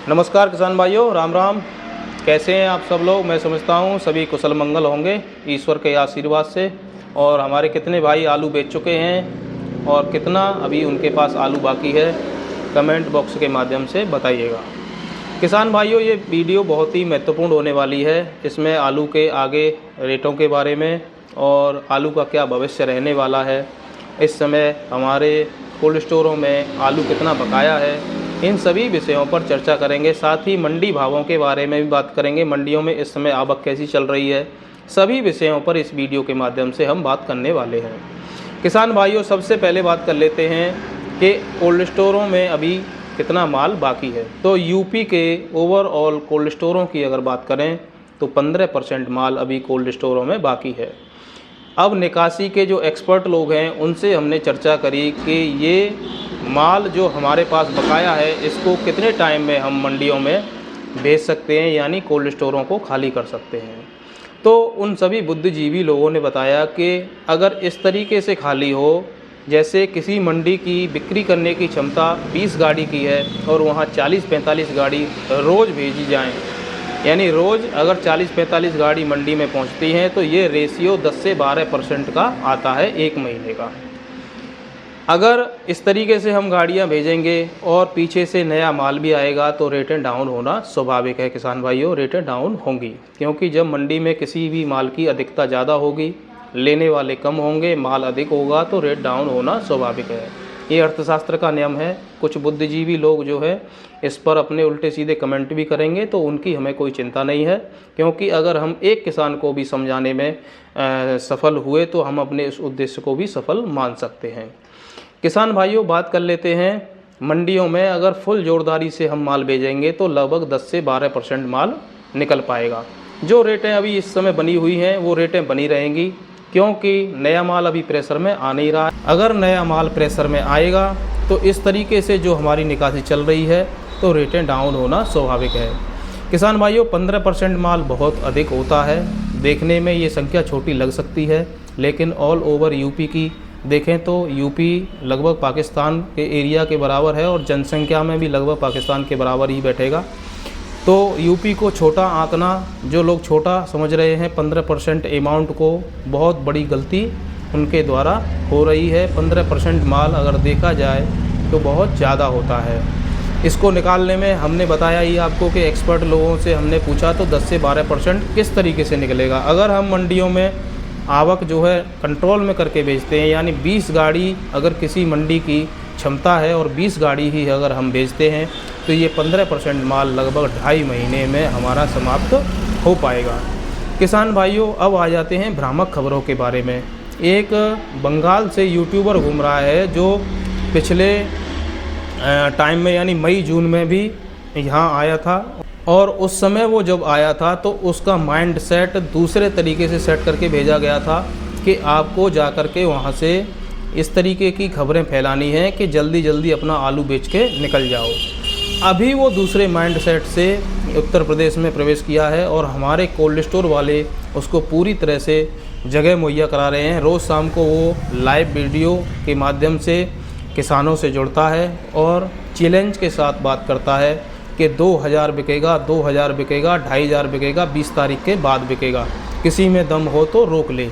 नमस्कार किसान भाइयों, राम राम। कैसे हैं आप सब लोग? मैं समझता हूँ सभी कुशल मंगल होंगे ईश्वर के आशीर्वाद से। और हमारे कितने भाई आलू बेच चुके हैं और कितना अभी उनके पास आलू बाकी है, कमेंट बॉक्स के माध्यम से बताइएगा। किसान भाइयों, ये वीडियो बहुत ही महत्वपूर्ण होने वाली है। इसमें आलू के आगे रेटों के बारे में और आलू का क्या भविष्य रहने वाला है, इस समय हमारे कोल्ड स्टोरों में आलू कितना बकाया है, इन सभी विषयों पर चर्चा करेंगे। साथ ही मंडी भावों के बारे में भी बात करेंगे, मंडियों में इस समय आवक कैसी चल रही है। सभी विषयों पर इस वीडियो के माध्यम से हम बात करने वाले हैं। किसान भाइयों, सबसे पहले बात कर लेते हैं कि कोल्ड स्टोरों में अभी कितना माल बाकी है। तो यूपी के ओवरऑल कोल्ड स्टोरों की अगर बात करें तो 15% माल अभी कोल्ड स्टोरों में बाकी है। अब निकासी के जो एक्सपर्ट लोग हैं उनसे हमने चर्चा करी कि ये माल जो हमारे पास बकाया है इसको कितने टाइम में हम मंडियों में भेज सकते हैं, यानी कोल्ड स्टोरों को खाली कर सकते हैं। तो उन सभी बुद्धिजीवी लोगों ने बताया कि अगर इस तरीके से खाली हो, जैसे किसी मंडी की बिक्री करने की क्षमता 20 गाड़ी की है और वहाँ 40-45 गाड़ी रोज़ भेजी जाएं, यानी रोज़ अगर 40-45 गाड़ी मंडी में पहुँचती हैं तो ये रेशियो 10 से 12% का आता है एक महीने का। अगर इस तरीके से हम गाड़ियां भेजेंगे और पीछे से नया माल भी आएगा तो रेटें डाउन होना स्वाभाविक है। किसान भाइयों, रेटें डाउन होंगी, क्योंकि जब मंडी में किसी भी माल की अधिकता ज़्यादा होगी, लेने वाले कम होंगे, माल अधिक होगा तो रेट डाउन होना स्वाभाविक है। ये अर्थशास्त्र का नियम है। कुछ बुद्धिजीवी लोग जो है इस पर अपने उल्टे सीधे कमेंट भी करेंगे, तो उनकी हमें कोई चिंता नहीं है, क्योंकि अगर हम एक किसान को भी समझाने में सफल हुए तो हम अपने इस उद्देश्य को भी सफल मान सकते हैं। किसान भाइयों, बात कर लेते हैं मंडियों में अगर फुल जोरदारी से हम माल भेजेंगे तो लगभग 10 से 12% माल निकल पाएगा। जो रेटें अभी इस समय बनी हुई हैं वो रेटें बनी रहेंगी, क्योंकि नया माल अभी प्रेशर में आ नहीं रहा है। अगर नया माल प्रेशर में आएगा तो इस तरीके से जो हमारी निकासी चल रही है तो रेटें डाउन होना स्वाभाविक है। किसान भाइयों, 15% माल बहुत अधिक होता है। देखने में ये संख्या छोटी लग सकती है, लेकिन ऑल ओवर यूपी की देखें तो यूपी लगभग पाकिस्तान के एरिया के बराबर है और जनसंख्या में भी लगभग पाकिस्तान के बराबर ही बैठेगा। तो यूपी को छोटा आंकना, जो लोग छोटा समझ रहे हैं 15% अमाउंट को, बहुत बड़ी गलती उनके द्वारा हो रही है। 15% माल अगर देखा जाए तो बहुत ज़्यादा होता है। इसको निकालने में हमने बताया ही आपको कि एक्सपर्ट लोगों से हमने पूछा तो 10 से 12% किस तरीके से निकलेगा। अगर हम मंडियों में आवक जो है कंट्रोल में करके बेचते हैं, यानी 20 गाड़ी अगर किसी मंडी की क्षमता है और 20 गाड़ी ही अगर हम बेचते हैं तो ये 15% माल लगभग 2.5 महीने में हमारा समाप्त हो पाएगा। किसान भाइयों, अब आ जाते हैं भ्रामक खबरों के बारे में। एक बंगाल से यूट्यूबर घूम रहा है जो पिछले टाइम में यानी मई जून में भी यहाँ आया था, और उस समय वो जब आया था तो उसका माइंड सेट दूसरे तरीके से सेट करके भेजा गया था कि आपको जा कर के वहाँ से इस तरीके की खबरें फैलानी है कि जल्दी जल्दी अपना आलू बेच के निकल जाओ। अभी वो दूसरे माइंड सेट से उत्तर प्रदेश में प्रवेश किया है और हमारे कोल्ड स्टोर वाले उसको पूरी तरह से जगह मुहैया करा रहे हैं। रोज़ शाम को वो लाइव वीडियो के माध्यम से किसानों से जुड़ता है और चैलेंज के साथ बात करता है कि 2000 बिकेगा, 2000 बिकेगा, 2500 बिकेगा, 20 तारीख के बाद बिकेगा, किसी में दम हो तो रोक ले।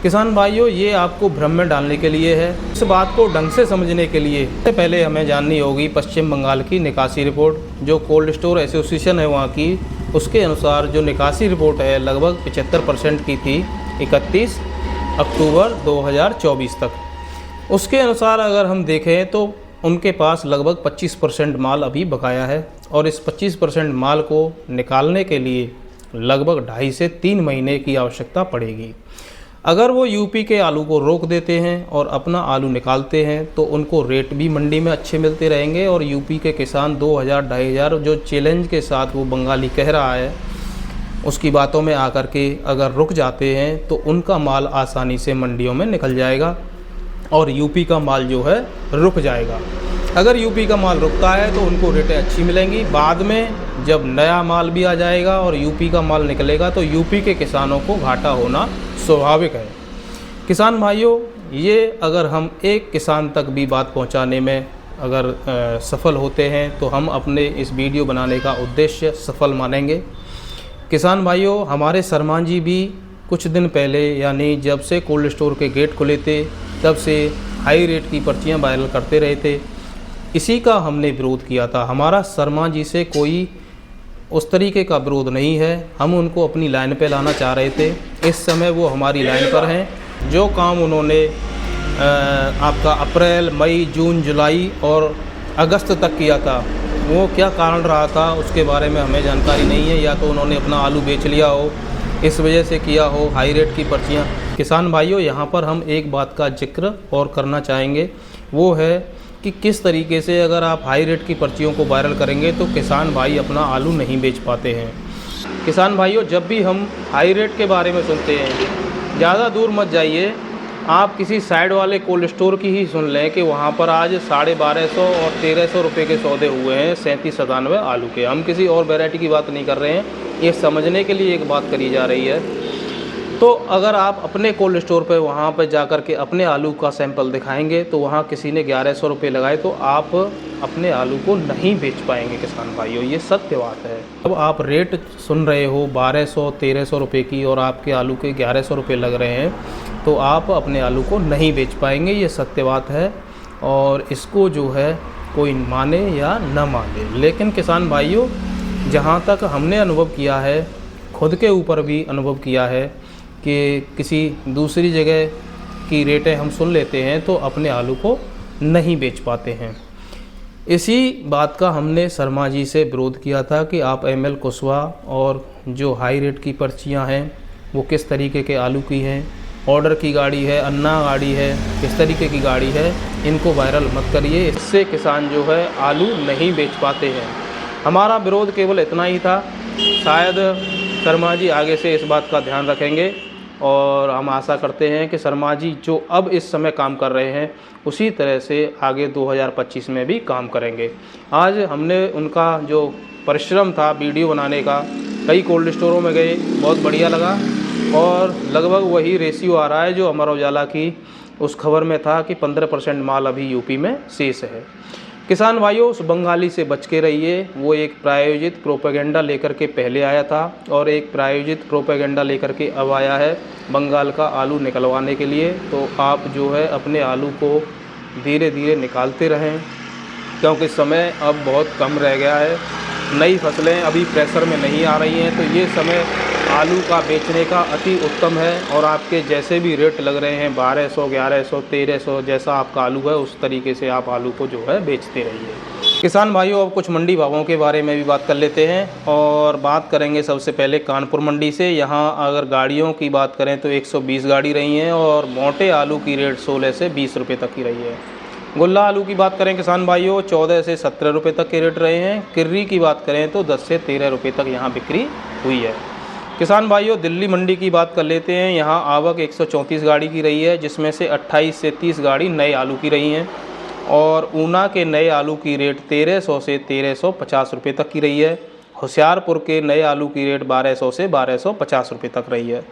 किसान भाइयों, ये आपको भ्रम में डालने के लिए है। इस बात को ढंग से समझने के लिए सबसे पहले हमें जाननी होगी पश्चिम बंगाल की निकासी रिपोर्ट। जो कोल्ड स्टोर एसोसिएशन है वहाँ की, उसके अनुसार जो निकासी रिपोर्ट है लगभग 75% की थी 31 अक्टूबर 2024 तक। उसके अनुसार अगर हम देखें तो उनके पास लगभग 25% माल अभी बकाया है और इस 25% माल को निकालने के लिए लगभग 2.5 से 3 महीने की आवश्यकता पड़ेगी। अगर वो यूपी के आलू को रोक देते हैं और अपना आलू निकालते हैं तो उनको रेट भी मंडी में अच्छे मिलते रहेंगे और यूपी के किसान 2000-2500 जो चैलेंज के साथ वो बंगाली कह रहा है उसकी बातों में आकर के अगर रुक जाते हैं तो उनका माल आसानी से मंडियों में निकल जाएगा और यूपी का माल जो है रुक जाएगा। अगर यूपी का माल रुकता है तो उनको रेटें अच्छी मिलेंगी। बाद में जब नया माल भी आ जाएगा और यूपी का माल निकलेगा तो यूपी के किसानों को घाटा होना स्वाभाविक है। किसान भाइयों, ये अगर हम एक किसान तक भी बात पहुंचाने में अगर सफल होते हैं तो हम अपने इस वीडियो बनाने का उद्देश्य सफल मानेंगे। किसान भाइयों, हमारे शर्मा जी भी कुछ दिन पहले यानी जब से कोल्ड स्टोर के गेट खुले थे तब से हाई रेट की पर्चियां वायरल करते रहे थे। इसी का हमने विरोध किया था। हमारा शर्मा जी से कोई उस तरीके का विरोध नहीं है, हम उनको अपनी लाइन पे लाना चाह रहे थे। इस समय वो हमारी लाइन पर हैं। जो काम उन्होंने आपका अप्रैल, मई, जून, जुलाई और अगस्त तक किया था, वो क्या कारण रहा था उसके बारे में हमें जानकारी नहीं है। या तो उन्होंने अपना आलू बेच लिया हो, इस वजह से किया हो हाई रेट की पर्चियाँ। किसान भाइयों, यहाँ पर हम एक बात का जिक्र और करना चाहेंगे, वो है कि किस तरीके से अगर आप हाई रेट की पर्चियों को वायरल करेंगे तो किसान भाई अपना आलू नहीं बेच पाते हैं। किसान भाइयों, जब भी हम हाई रेट के बारे में सुनते हैं, ज़्यादा दूर मत जाइए, आप किसी साइड वाले कोल्ड स्टोर की ही सुन लें कि वहाँ पर आज 1250 और 1300 रुपये के सौदे हुए हैं 37-97 आलू के। हम किसी और वैरायटी की बात नहीं कर रहे हैं, ये समझने के लिए एक बात करी जा रही है। तो अगर आप अपने कोल्ड स्टोर पे वहाँ पर जा कर के अपने आलू का सैंपल दिखाएंगे तो वहाँ किसी ने 1100 रुपये लगाए तो आप अपने आलू को नहीं बेच पाएंगे। किसान भाइयों, ये सत्य बात है। अब आप रेट सुन रहे हो 1200-1300 रुपये की और आपके आलू के 1100 रुपये लग रहे हैं, तो आप अपने आलू को नहीं बेच पाएंगे, ये सत्य बात है। और इसको जो है कोई माने या न माने, लेकिन किसान भाइयों, जहाँ तक हमने अनुभव किया है, खुद के ऊपर भी अनुभव किया है कि किसी दूसरी जगह की रेटें हम सुन लेते हैं तो अपने आलू को नहीं बेच पाते हैं। इसी बात का हमने शर्मा जी से विरोध किया था कि आप ML कुशवाहा और जो हाई रेट की पर्चियां हैं वो किस तरीके के आलू की हैं, ऑर्डर की गाड़ी है, अन्ना गाड़ी है, किस तरीके की गाड़ी है, इनको वायरल मत करिए, इससे किसान जो है आलू नहीं बेच पाते हैं। हमारा विरोध केवल इतना ही था। शायद शर्मा जी आगे से इस बात का ध्यान रखेंगे और हम आशा करते हैं कि शर्मा जी जो अब इस समय काम कर रहे हैं उसी तरह से आगे 2025 में भी काम करेंगे। आज हमने उनका जो परिश्रम था वीडियो बनाने का, कई कोल्ड स्टोरों में गए, बहुत बढ़िया लगा और लगभग वही रेशियो आ रहा है जो अमर उजाला की उस खबर में था कि 15% माल अभी यूपी में शेष है। किसान भाइयों, उस बंगाली से बच के रहिए। वो एक प्रायोजित प्रोपेगेंडा लेकर के पहले आया था और एक प्रायोजित प्रोपेगेंडा लेकर के अब आया है बंगाल का आलू निकलवाने के लिए। तो आप जो है अपने आलू को धीरे धीरे निकालते रहें, क्योंकि समय अब बहुत कम रह गया है। नई फसलें अभी प्रेशर में नहीं आ रही हैं, तो ये समय आलू का बेचने का अति उत्तम है। और आपके जैसे भी रेट लग रहे हैं 1200, 1100, 1300, जैसा आपका आलू है उस तरीके से आप आलू को जो है बेचते रहिए। किसान भाइयों, अब कुछ मंडी भावों के बारे में भी बात कर लेते हैं और बात करेंगे सबसे पहले कानपुर मंडी से। यहाँ अगर गाड़ियों की बात करें तो 120 गाड़ी रही हैं और मोटे आलू की रेट 16 से 20 रुपये तक की रही है। गुल्ला आलू की बात करें किसान भाइयों, 14 से 17 रुपये तक के रेट रहे हैं। किर्री की बात करें तो 10 से 13 रुपये तक यहाँ बिक्री हुई है। किसान भाइयों, दिल्ली मंडी की बात कर लेते हैं। यहाँ आवक 134 गाड़ी की रही है, जिसमें से 28 से 30 गाड़ी नए आलू की रही हैं और ऊना के नए आलू की रेट 1300 से 1350 रुपये तक की रही है। होशियारपुर के नए आलू की रेट 1200 से 1250 रुपये तक रही है।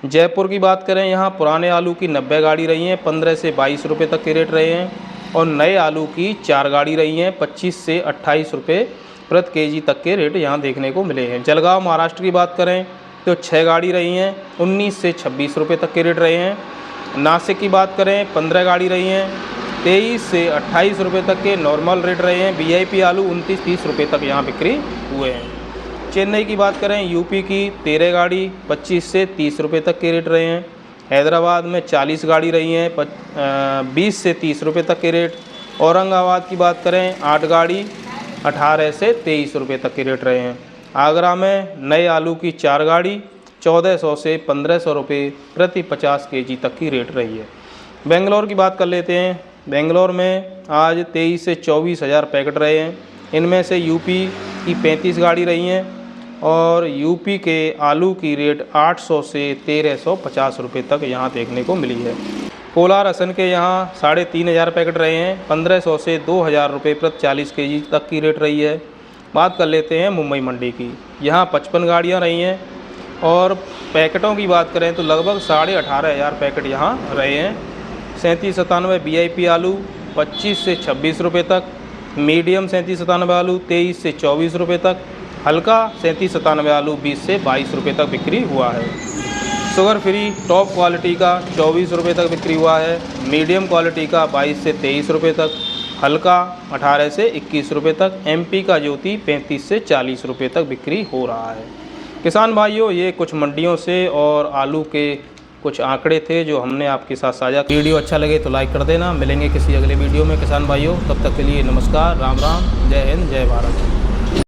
जयपुर की बात करें, यहाँ पुराने आलू की 90 गाड़ी रही हैं, 15 से 22 रुपये तक के रेट रहे हैं और नए आलू की 4 गाड़ी रही हैं, 25 से 28 रुपये प्रति केजी तक के रेट यहाँ देखने को मिले हैं। जलगांव महाराष्ट्र की बात करें तो 6 गाड़ी रही हैं, 19 से 26 रुपये तक के रेट रहे हैं। नासिक की बात करें 15 गाड़ी रही हैं, 23 से 28 रुपये तक के नॉर्मल रेट रहे हैं। VIP आलू 29-30 रुपये तक यहाँ बिक्री हुए हैं। चेन्नई की बात करें, यूपी की 13 गाड़ी 25 से 30 रुपये तक के रेट रहे हैं। हैदराबाद में 40 गाड़ी रही हैं, 20 से 30 रुपये तक के रेट। औरंगाबाद की बात करें 8 गाड़ी 18 से 23 रुपये तक के रेट रहे हैं। आगरा में नए आलू की 4 गाड़ी 1400 से 1500 रुपये प्रति 50 केजी तक की रेट रही है। बेंगलोर की बात कर लेते हैं। बेंगलोर में आज 23 से 24 हज़ार पैकेट रहे हैं। इनमें से यूपी की 35 गाड़ी रही हैं और यूपी के आलू की रेट 800 से 1350 रुपये तक यहाँ देखने को मिली है। कोलार असम के यहाँ 3500 पैकेट रहे हैं, 1500 से 2000 रुपये प्रति 40 केजी तक की रेट रही है। बात कर लेते हैं मुंबई मंडी की। यहाँ 55 गाड़ियाँ रही हैं और पैकेटों की बात करें तो लगभग 18,500 पैकेट यहाँ रहे हैं। 3797 VIP आलू 25 से 26 रुपये तक, मीडियम 3797 आलू 23 से 24 रुपये तक, हल्का 3797 आलू 20 से 22 रुपये तक बिक्री हुआ है। शुगर फ्री टॉप क्वालिटी का 24 रुपये तक बिक्री हुआ है, मीडियम क्वालिटी का 22 से 23 रुपये तक, हल्का 18 से 21 रुपये तक, एमपी का ज्योति 35 से 40 रुपये तक बिक्री हो रहा है। किसान भाइयों, ये कुछ मंडियों से और आलू के कुछ आंकड़े थे जो हमने आपके साथ साझा। वीडियो अच्छा लगे तो लाइक कर देना। मिलेंगे किसी अगले वीडियो में किसान भाइयों, तब तक के लिए नमस्कार, राम राम, जय हिंद, जय भारत।